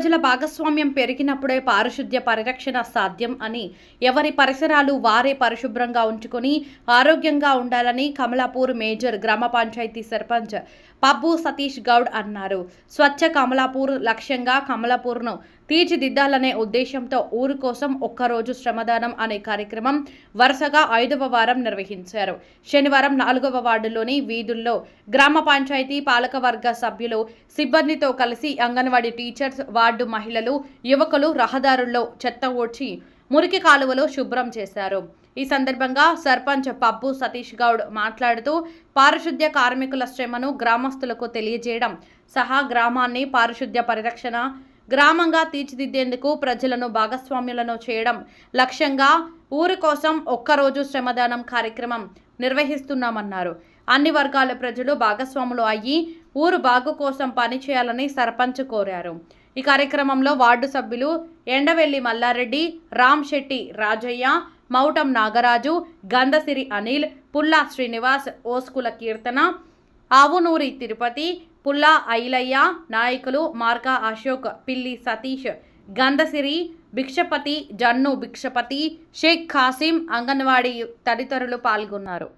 ప్రజల భాగస్వామ్యం పెరిగినప్పుడే పారిశుద్ధ్య పరిరక్షణ సాధ్యం అని, ఎవరి పరిసరాలు వారే పరిశుభ్రంగా ఉంచుకొని ఆరోగ్యంగా ఉండాలని కమలాపూర్ మేజర్ గ్రామ పంచాయతీ సర్పంచ్ పబ్బు సతీష్ గౌడ్ అన్నారు. స్వచ్ఛ కమలాపూర్ లక్ష్యంగా కమలాపూర్ను తీర్చిదిద్దాలనే ఉద్దేశంతో ఊరు కోసం ఒక్కరోజు శ్రమదానం అనే కార్యక్రమం వరుసగా 5వ వారం నిర్వహించారు. శనివారం 4వ వార్డులోని వీధుల్లో గ్రామ పంచాయతీ పాలకవర్గ సభ్యులు సిబ్బందితో కలిసి అంగన్వాడీ టీచర్స్, వార్డు మహిళలు, యువకులు రహదారుల్లో చెత్త ఊడ్చి మురికి కాలువలో శుభ్రం చేశారు. ఈ సందర్భంగా సర్పంచ్ పబ్బు సతీష్ గౌడ్ మాట్లాడుతూ పారిశుద్ధ్య కార్మికుల శ్రమను గ్రామస్తులకు తెలియజేయడం సహా గ్రామాన్ని పారిశుద్ధ్య పరిరక్షణ గ్రామంగా తీర్చిదిద్దేందుకు ప్రజలను భాగస్వామ్యులను చేయడం లక్ష్యంగా ఊరు కోసం ఒక్కరోజు శ్రమదానం కార్యక్రమం నిర్వహిస్తున్నామన్నారు. అన్ని వర్గాల ప్రజలు భాగస్వాములు అయ్యి ఊరు బాగు కోసం పనిచేయాలని సర్పంచ్ కోరారు. ఈ కార్యక్రమంలో వార్డు సభ్యులు ఎండవెల్లి మల్లారెడ్డి, రామ్ శెట్టి రాజయ్య, మౌటం నాగరాజు, గంధసిరి అనిల్, పుల్లా శ్రీనివాస్, ఓస్కుల కీర్తన, ఆవునూరి తిరుపతి, పుల్లా ఐలయ్య, నాయకులు మార్గా అశోక్, పిల్లి సతీష్, గంధసిరి భిక్షపతి, జన్ను భిక్షపతి, షేక్ ఖాసిం, అంగన్వాడీ తదితరులు పాల్గొన్నారు.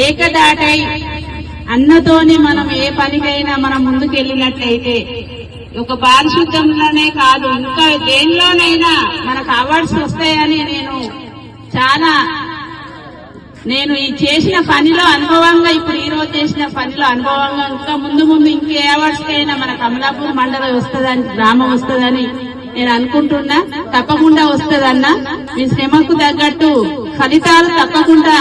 ఏకదాటై అన్నతోని మనం ఏ పనికైనా మనం ముందుకెళ్ళినట్లయితే ఒక పారిశుద్ధ్యంలోనే కాదు ఇంకా దేనిలోనైనా మనకు అవార్డ్స్ వస్తాయని నేను ఈ చేసిన పనిలో అనుభవంగా ఇప్పుడు ఈ రోజు చేసిన పనిలో అనుభవంగా ఇంకా ముందు ఇంకే అవార్డ్స్ కైనా మన కమలాపూర్ మండలం వస్తుందని, గ్రామం వస్తుందని నేను అనుకుంటున్నా. తప్పకుండా వస్తుందన్నా. మీ శ్రమకు తగ్గట్టు ఫలితాలు తప్పకుండా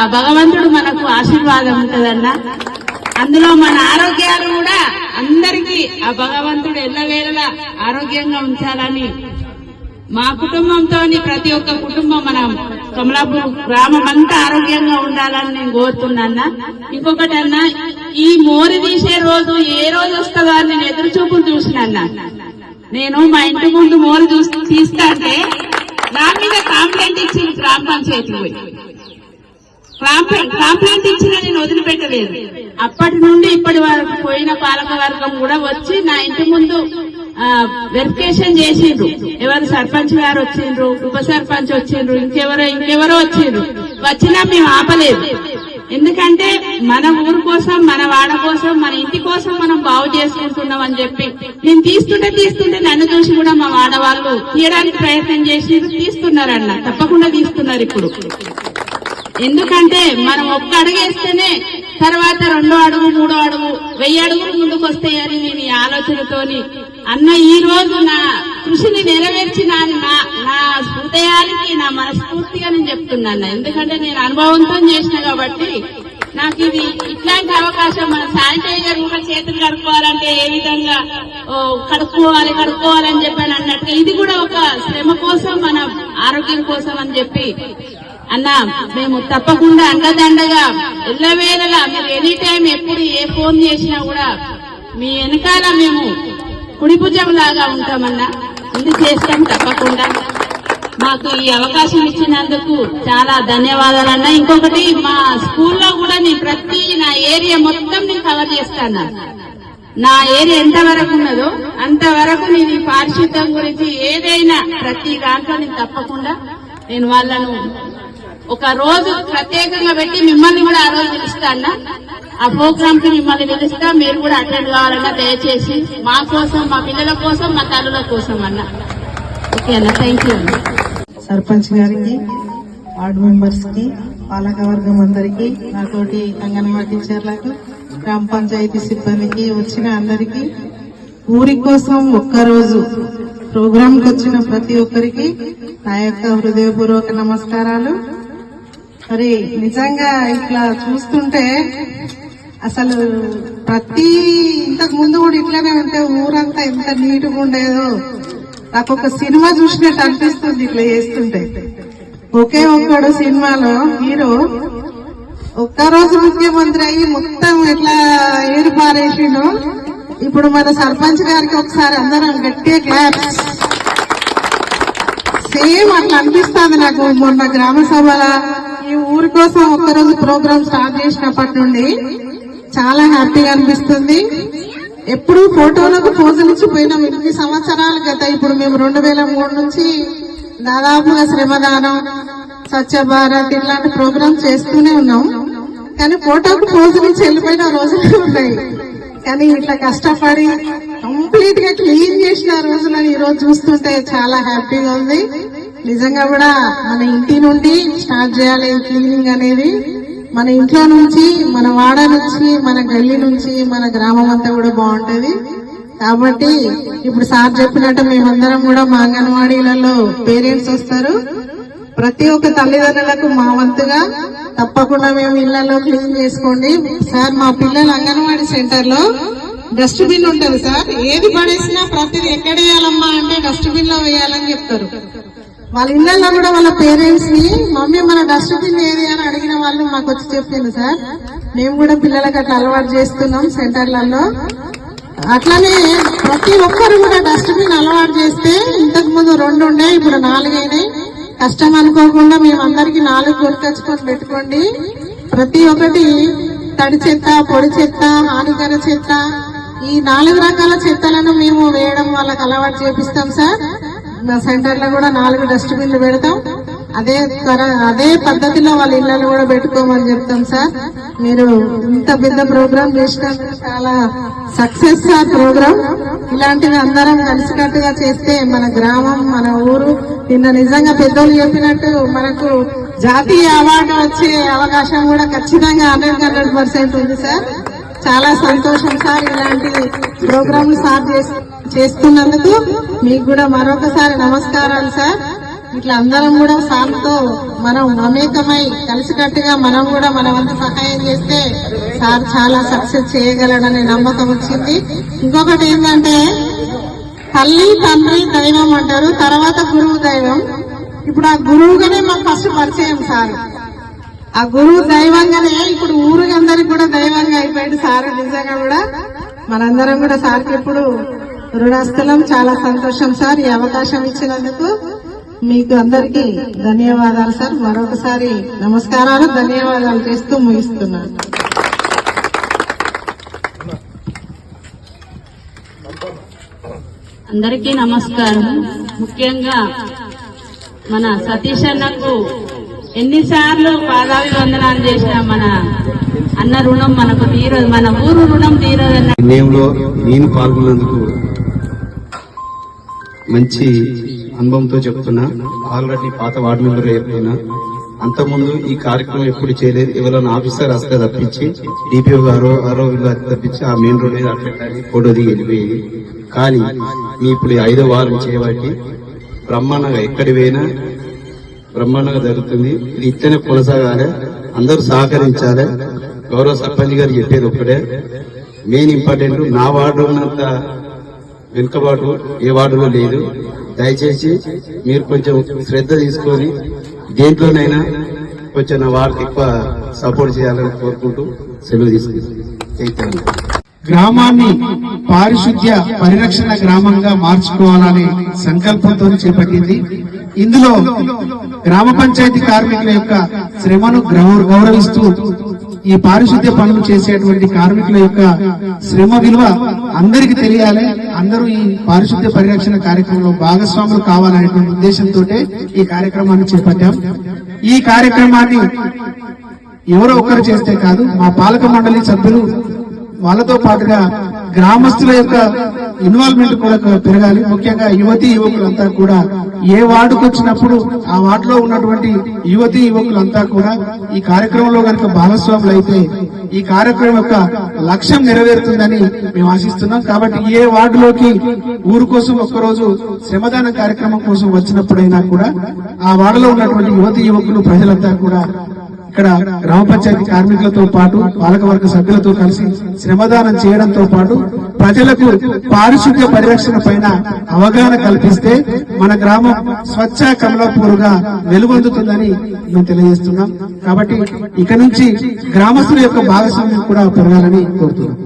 ఆ భగవంతుడు మనకు ఆశీర్వాదం ఉంటుందన్నా. అందులో మన ఆరోగ్యాలు కూడా అందరికీ ఆ భగవంతుడు ఎల్లవేళలా ఆరోగ్యంగా ఉంచాలని మా కుటుంబంతో ప్రతి ఒక్క కుటుంబం మన కమలాపూర్ గ్రామం అంతా ఆరోగ్యంగా ఉండాలని నేను కోరుతున్నా. ఇంకొకటి అన్నా, ఈ మోరి తీసే రోజు ఏ రోజు వస్తుందో అని నేను ఎదురు చూపులు చూసినన్నా. నేను మా ఇంటి ముందు మోరి తీస్తా అంటే నా మీద కంప్లైంట్ ఇచ్చింది గ్రామ పంచాయతీ పోయి కంప్లైంట్ ఇచ్చినా నేను వదిలిపెట్టలేదు. అప్పటి నుండి ఇప్పటి వరకు పోయిన పాలక వర్గం కూడా వచ్చి నా ఇంటి ముందు వెరిఫికేషన్ చేసిండ్రు. ఎవరు సర్పంచ్ గారు వచ్చిండ్రు, ఉప సర్పంచ్ వచ్చిండ్రు, ఇంకెవరో వచ్చిండ్రు. వచ్చినా మేము ఆపలేదు. ఎందుకంటే మన ఊరు కోసం, మన వాడ కోసం, మన ఇంటి కోసం మనం బాగు చేసుకుంటున్నాం అని చెప్పి నేను తీస్తుంటే నన్ను చూసి కూడా మా వాడవాళ్ళు తీయడానికి ప్రయత్నం చేసి తీస్తున్నారన్న. తప్పకుండా తీస్తున్నారు ఇప్పుడు. ఎందుకంటే మనం ఒక్క అడుగు వేస్తేనే తర్వాత 2వ అడుగు, 3వ అడుగు, 1000 అడుగులు ముందుకు వస్తాయని నేను ఈ ఆలోచనతోని అన్న ఈ రోజు నా కృషిని నెరవేర్చిన నా హృదయానికి, నా మనస్ఫూర్తిగా నేను చెప్తున్నాను. ఎందుకంటే నేను అనుభవంతో చేసిన కాబట్టి నాకు ఇది ఇట్లాంటి అవకాశం. మన శానిటైజర్ కూడా చేతులు కడుక్కోవాలంటే ఏ విధంగా కడుక్కోవాలని చెప్పాను అన్నట్టు ఇది కూడా ఒక శ్రమ కోసం, మన ఆరోగ్యం కోసం అని చెప్పి అన్నా మేము తప్పకుండా అండదండగా ఎల్లవేళలా మీరు ఎనీ టైం ఎప్పుడు ఏ ఫోన్ చేసినా కూడా మీ వెనకాల మేము కుడిభుజం లాగా ఉంటామన్నా. ఇది చేస్తాం తప్పకుండా. మాకు ఈ అవకాశం ఇచ్చినందుకు చాలా ధన్యవాదాలన్నా. ఇంకొకటి, మా స్కూల్లో కూడా నేను నా ఏరియా మొత్తం నేను కవర్ చేస్తాను. నా ఏరియా ఎంతవరకు ఉన్నదో అంతవరకు నేను ఈ పారిశుద్ధ్యం గురించి ఏదైనా ప్రతి దాంట్లో నేను తప్పకుండా వాళ్ళను ఒక రోజు ప్రత్యేకంగా పెట్టి మిమ్మల్ని కూడా ఆ రోజు పిలుస్తా అన్న. ఆ ప్రోగ్రామ్ కి మిమ్మల్ని పిలుస్తా, మీరు కూడా అటెండ్ కావాలన్నా దయచేసి, మా కోసం, మా పిల్లల కోసం, మా తల్లుల కోసం అన్న. ఓకే అన్న, థ్యాంక్ యూ అన్న. సర్పంచ్ గారికి, వార్డు మెంబర్స్ కి, పాలకవర్గం అందరికి, నాతోటి అంగన్వాడీ టీచర్లకు, గ్రామ పంచాయతీ సిబ్బందికి, వచ్చిన అందరికి, ఊరి కోసం ఒక్కరోజు ప్రోగ్రామ్ కి వచ్చిన ప్రతి ఒక్కరికి నా యొక్క హృదయపూర్వక నమస్కారాలు. మరి నిజంగా ఇట్లా చూస్తుంటే అసలు ఇంతకు ముందు కూడా ఇట్లానే ఉంటే ఊరంతా ఎంత నీట్గా ఉండేదో నాకు ఒక సినిమా చూసినట్టు అనిపిస్తుంది ఇట్లా చేస్తుంటే. ఒకే ఒక్కడు సినిమాలో హీరో ఒక్కరోజు ముఖ్యమంత్రి అయ్యి మొత్తం ఎట్లా ఏరు పారేసిండు. ఇప్పుడు మన సర్పంచ్ గారికి ఒకసారి అందరం గట్టిగా క్లాప్స్. సేమ్ అట్లా అనిపిస్తుంది నాకు. మొన్న గ్రామ సభల ఈ ఊరి కోసం ఒక్కరోజు ప్రోగ్రామ్ స్టార్ట్ చేసినప్పటి నుండి చాలా హ్యాపీగా అనిపిస్తుంది. ఎప్పుడు ఫోటోలకు పోజులు ఇచ్చిపోయినాం ఇన్ని సంవత్సరాలు గత. ఇప్పుడు మేము 2003 నుంచి దాదాపుగా శ్రమదానం, స్వచ్ఛ భారత్ ఇట్లాంటి ప్రోగ్రామ్స్ చేస్తూనే ఉన్నాం. కానీ ఫోటోకు పోజులు ఇచ్చి వెళ్ళిపోయిన రోజులే ఉన్నాయి. కానీ ఇట్లా కష్టపడి కంప్లీట్ గా క్లీన్ చేసిన రోజులని ఈ రోజు చూస్తుంటే చాలా హ్యాపీగా ఉంది. నిజంగా కూడా మన ఇంటి నుండి స్టార్ట్ చేయాలి క్లీనింగ్ అనేది. మన ఇంట్లో నుంచి, మన వాడ నుంచి, మన గల్లీ నుంచి, మన గ్రామం అంతా కూడా బాగుంటది. కాబట్టి ఇప్పుడు సార్ చెప్పినట్టు మేమందరం కూడా మా అంగన్వాడీలలో పేరెంట్స్ వస్తారు. ప్రతి ఒక్క తల్లిదండ్రులకు మా వంతుగా తప్పకుండా మేము ఇళ్లలో క్లీన్ చేసుకోండి. సార్ మా పిల్లల అంగన్వాడీ సెంటర్ లో డస్ట్బిన్ ఉంటది సార్. ఏది పడేసినా ప్రతిది ఎక్కడ వేయాలమ్మా అంటే డస్ట్బిన్ లో వేయాలని చెప్తారు. వాళ్ళ ఇళ్లలో కూడా వాళ్ళ పేరెంట్స్ ని మమ్మీ మన డస్ట్బిన్ ఏది అని అడిగిన వాళ్ళు మాకు వచ్చి చెప్పింది సార్. మేము కూడా పిల్లలకు అట్లా అలవాటు చేస్తున్నాం సెంటర్లలో. అట్లానే ప్రతి ఒక్కరు కూడా డస్ట్బిన్ అలవాటు చేస్తే ఇంతకు ముందు 2 ఉండే, ఇప్పుడు 4 అయినాయి. కష్టం అనుకోకుండా మేము అందరికి 4 కొనుకొచ్చుకొని పెట్టుకోండి. ప్రతి ఒక్కటి తడి చెత్త, పొడి చెత్త, హానికర చెత్త, ఈ 4 రకాల చెత్తలను మేము వేయడం వాళ్ళకి అలవాటు చేపిస్తాం సార్. మా సెంటర్ లో కూడా 4 డస్ట్బిన్లు పెడతాం. అదే పద్ధతిలో వాళ్ళ ఇళ్లలో కూడా పెట్టుకోమని చెప్తాం సార్. మీరు ఇంత పెద్ద ప్రోగ్రామ్ చేసినందుకు చాలా సక్సెస్ సార్ ప్రోగ్రామ్. ఇలాంటివి అందరం కలిసికట్టుగా చేస్తే మన గ్రామం, మన ఊరు నిన్న నిజంగా పెద్దోళ్ళు చెప్పినట్టు మనకు జాతీయ అవార్డు వచ్చే అవకాశం కూడా ఖచ్చితంగా 100% ఉంది సార్. చాలా సంతోషం సార్. ఇలాంటి ప్రోగ్రాంలు సార్ చేస్తున్నందుకు మీకు కూడా మరొకసారి నమస్కారాలు సార్. ఇట్లా అందరం కూడా సార్తో మనం మమేకమై కలిసికట్టుగా మనం కూడా మన వంతు సహాయం చేస్తే సార్ చాలా సక్సెస్ చేయగలడనే నమ్మకం వచ్చింది. ఇంకొకటి ఏంటంటే తల్లి, తండ్రి, దైవం అంటారు, తర్వాత గురువు దైవం. ఇప్పుడు ఆ గురువుగానే మాకు ఫస్ట్ పరిచయం సార్. ఆ గురువు దైవంగానే ఇప్పుడు ఊరికందరికి కూడా దైవంగా అయిపోయాడు సార్. నిజంగా కూడా మనందరం కూడా సార్కి ఎప్పుడు రుణస్థలం. చాలా సంతోషం సార్ ఈ అవకాశం ఇచ్చినందుకు. మీకు అందరికీ ధన్యవాదాలు సార్. మరొకసారి నమస్కారాలు, ధన్యవాదాలు చేస్తూ ముగిస్తున్నాను. అందరికీ నమస్కారం. ముఖ్యంగా మన సతీష్ అన్నకు ఎన్నిసార్లు పాదాభివందనాలు చేసిన మన అన్న రుణం మనకు తీరదు, మన ఊరు రుణం తీరదన్న నిర్ణయంలో నేను పాల్గొన్నందుకు మంచి అనుభవంతో చెప్తున్నా. ఆల్రెడీ పాత వార్డు మెంబర్ అయిపోయినా, అంతకుముందు ఈ కార్యక్రమం ఎప్పుడు చేయలేదు. ఎవరైనా ఆఫీసర్ వస్తే తప్పించి డిపిఓ గారు వీళ్ళు తప్పించి ఆ మెయిన్ రోడ్ మీద అట్లా ఫోటో దిగి వెళ్ళిపోయేది. కానీ మీ ఇప్పుడు 5వ వారం చేయబట్టి బ్రహ్మాండంగా ఎక్కడి పోయినా బ్రహ్మాండంగా జరుగుతుంది. ఇది ఇట్లనే కొనసాగాలి, అందరూ సహకరించాలి. గౌరవ సర్పంచ్ గారు చెప్పేది ఒక్కటే, మెయిన్ ఇంపార్టెంట్ నా వార్డు ఉన్నంత వెనుకబాటు ఏ వార్డులో లేదు. దయచేసి మీరు కొంచెం శ్రద్ధ తీసుకొని దేంట్లోనైనా కొంచెం నా వారికి ఎక్కువ సపోర్ట్ చేయాలని కోరుకుంటూ సెలవు తీసుకుంటాను. గ్రామాన్ని పారిశుద్ధ్య పరిరక్షణ గ్రామంగా మార్చుకోవాలనే సంకల్పంతో చేపట్టింది. ఇందులో గ్రామ పంచాయతీ కార్మికుల యొక్క శ్రమను గౌరవిస్తూ ఈ పారిశుద్ధ్య పనులు చేసేటువంటి కార్మికుల యొక్క శ్రమ విలువ అందరికీ తెలియాలి. అందరూ ఈ పారిశుద్ధ్య పరిరక్షణ కార్యక్రమంలో భాగస్వాములు కావాలనేటువంటి ఉద్దేశంతో ఈ కార్యక్రమాన్ని చేపట్టాం. ఈ కార్యక్రమాన్ని ఎవరో ఒకరు చేస్తే కాదు, మా పాలక మండలి సభ్యులు వాళ్ళతో పాటుగా గ్రామస్తుల యొక్క ఇన్వాల్వ్మెంట్ కూడా పెరగాలి. ముఖ్యంగా యువతీ యువకులంతా కూడా ఏ వార్డుకు వచ్చినప్పుడు ఆ వార్డులో ఉన్నటువంటి యువతీ యువకులంతా కూడా ఈ కార్యక్రమంలో కనుక భాగస్వాములు అయితే ఈ కార్యక్రమం యొక్క లక్ష్యం నెరవేరుతుందని మేము ఆశిస్తున్నాం. కాబట్టి ఏ వార్డులోకి ఊరు కోసం ఒక్కరోజు శ్రమదాన కార్యక్రమం కోసం వచ్చినప్పుడైనా కూడా ఆ వార్డులో ఉన్నటువంటి యువతీ యువకులు ప్రజలంతా కూడా ఇక్కడ గ్రామ పంచాయతీ కార్మికులతో పాటు పాలకవర్గ సభ్యులతో కలిసి శ్రమదానం చేయడంతో పాటు ప్రజలకు పారిశుద్ధ్య పరిరక్షణ పైన అవగాహన కల్పిస్తే మన గ్రామం స్వచ్ఛ కమలాపూర్గా వెలుగొందుతుందని మేము తెలియజేస్తున్నాం. కాబట్టి ఇక నుంచి గ్రామస్తుల యొక్క భాగస్వామ్యం కూడా పెరగాలని కోరుతున్నాం.